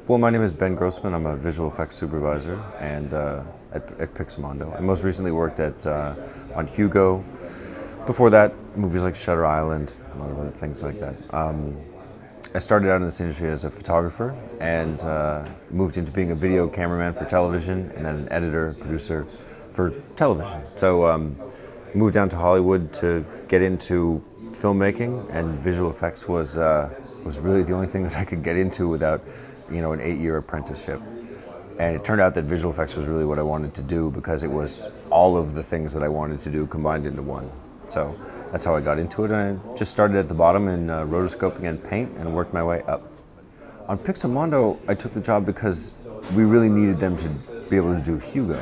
Well, my name is Ben Grossmann. I'm a visual effects supervisor and at Pixamondo. I most recently worked at on HUGO. Before that, movies like Shutter Island, a lot of other things like that. I started out in this industry as a photographer and moved into being a video cameraman for television and then an editor, producer for television. So moved down to Hollywood to get into filmmaking, and visual effects was really the only thing that I could get into without, an 8-year apprenticeship. And it turned out that visual effects was really what I wanted to do because it was all of the things that I wanted to do combined into one. So that's how I got into it, and I just started at the bottom in rotoscoping and paint and worked my way up. On Pixamondo, I took the job because we really needed them to be able to do HUGO.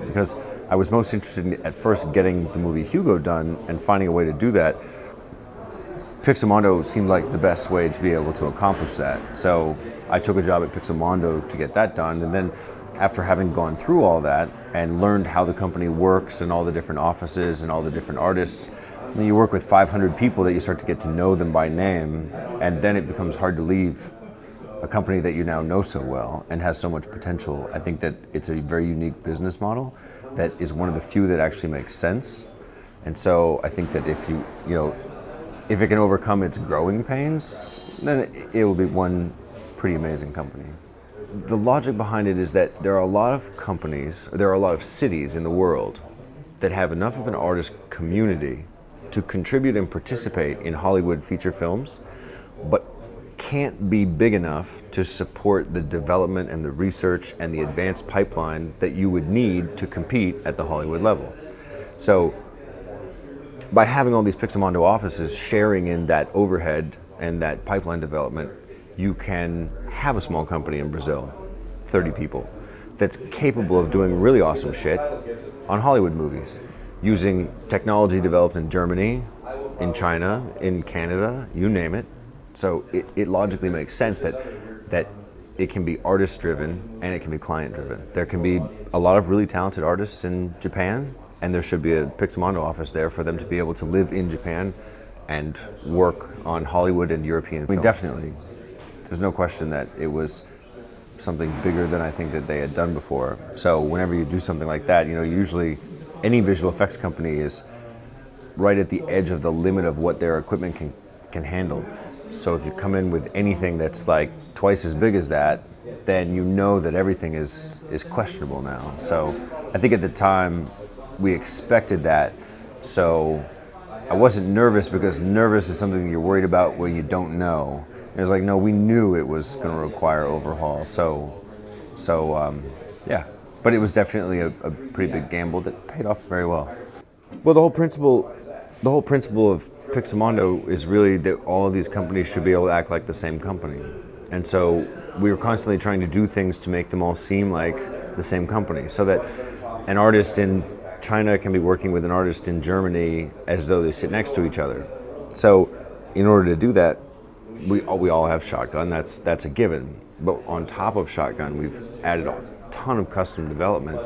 Because I was most interested in, at first, getting the movie HUGO done and finding a way to do that. Pixamondo seemed like the best way to be able to accomplish that. So I took a job at Pixamondo to get that done, and then after having gone through all that and learned how the company works and all the different offices and all the different artists, you work with 500 people that you start to get to know them by name, and then it becomes hard to leave a company that you now know so well and has so much potential. I think that it's a very unique business model that is one of the few that actually makes sense. And so I think that if if it can overcome its growing pains, then it will be one pretty amazing company. The logic behind it is that there are a lot of companies, there are a lot of cities in the world that have enough of an artist community to contribute and participate in Hollywood feature films, but can't be big enough to support the development and the research and the advanced pipeline that you would need to compete at the Hollywood level. So by having all these Pixamondo offices sharing in that overhead and that pipeline development, you can have a small company in Brazil, 30 people, that's capable of doing really awesome shit on Hollywood movies, using technology developed in Germany, in China, in Canada, you name it. So it logically makes sense that it can be artist-driven and it can be client-driven. There can be a lot of really talented artists in Japan, and there should be a Pixamondo office there for them to be able to live in Japan and work on Hollywood and European films. Definitely. There's no question that it was something bigger than I think that they had done before. So whenever you do something like that, usually any visual effects company is right at the edge of the limit of what their equipment can handle. So if you come in with anything that's like twice as big as that, then you know that everything is questionable now. So I think at the time we expected that. So I wasn't nervous, because nervous is something you're worried about when you don't know. It was like, no, we knew it was going to require overhaul. So yeah. But it was definitely a pretty big gamble that paid off very well. Well, the whole principle of Pixamondo is really that all of these companies should be able to act like the same company. And so we were constantly trying to do things to make them all seem like the same company, so that an artist in China can be working with an artist in Germany as though they sit next to each other. So in order to do that, we all have Shotgun, that's a given. But on top of Shotgun, we've added a ton of custom development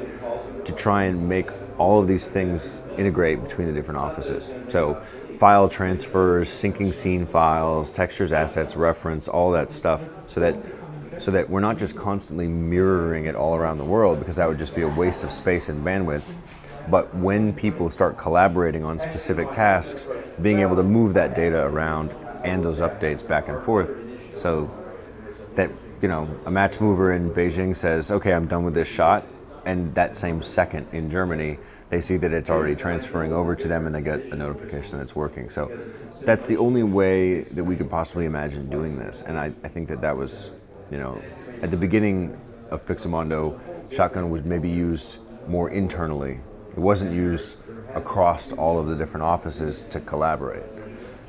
to try and make all of these things integrate between the different offices. So file transfers, syncing scene files, textures, assets, reference, all that stuff, so that we're not just constantly mirroring it all around the world, because that would just be a waste of space and bandwidth. But when people start collaborating on specific tasks, being able to move that data around and those updates back and forth, so that a match mover in Beijing says, okay, I'm done with this shot, and that same second in Germany they see that it's already transferring over to them and they get a notification that it's working. So that's the only way that we could possibly imagine doing this. And I think that was, at the beginning of Pixamondo, Shotgun was maybe used more internally. It wasn't used across all of the different offices to collaborate.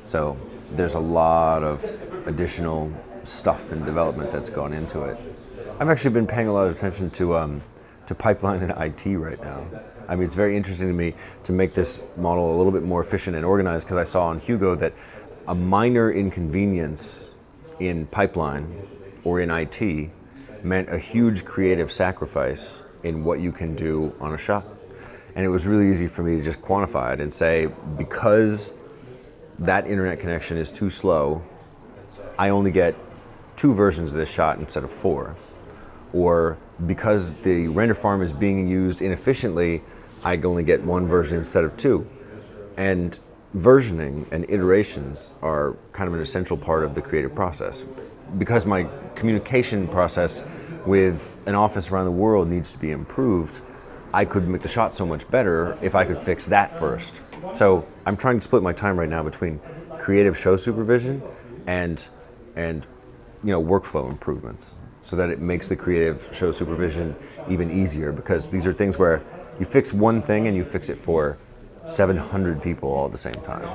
So there's a lot of additional stuff and development that's gone into it. I've actually been paying a lot of attention to pipeline and IT right now. I mean, it's very interesting to me to make this model a little bit more efficient and organized, because I saw on HUGO that a minor inconvenience in pipeline or in IT meant a huge creative sacrifice in what you can do on a shot. And it was really easy for me to just quantify it and say, because that internet connection is too slow, I only get 2 versions of this shot instead of 4. Or because the render farm is being used inefficiently, I only get 1 version instead of 2. And versioning and iterations are kind of an essential part of the creative process. Because my communication process with an office around the world needs to be improved, I could make the shot so much better if I could fix that first. So I'm trying to split my time right now between creative show supervision and workflow improvements, so that it makes the creative show supervision even easier, because these are things where you fix one thing and you fix it for 700 people all at the same time.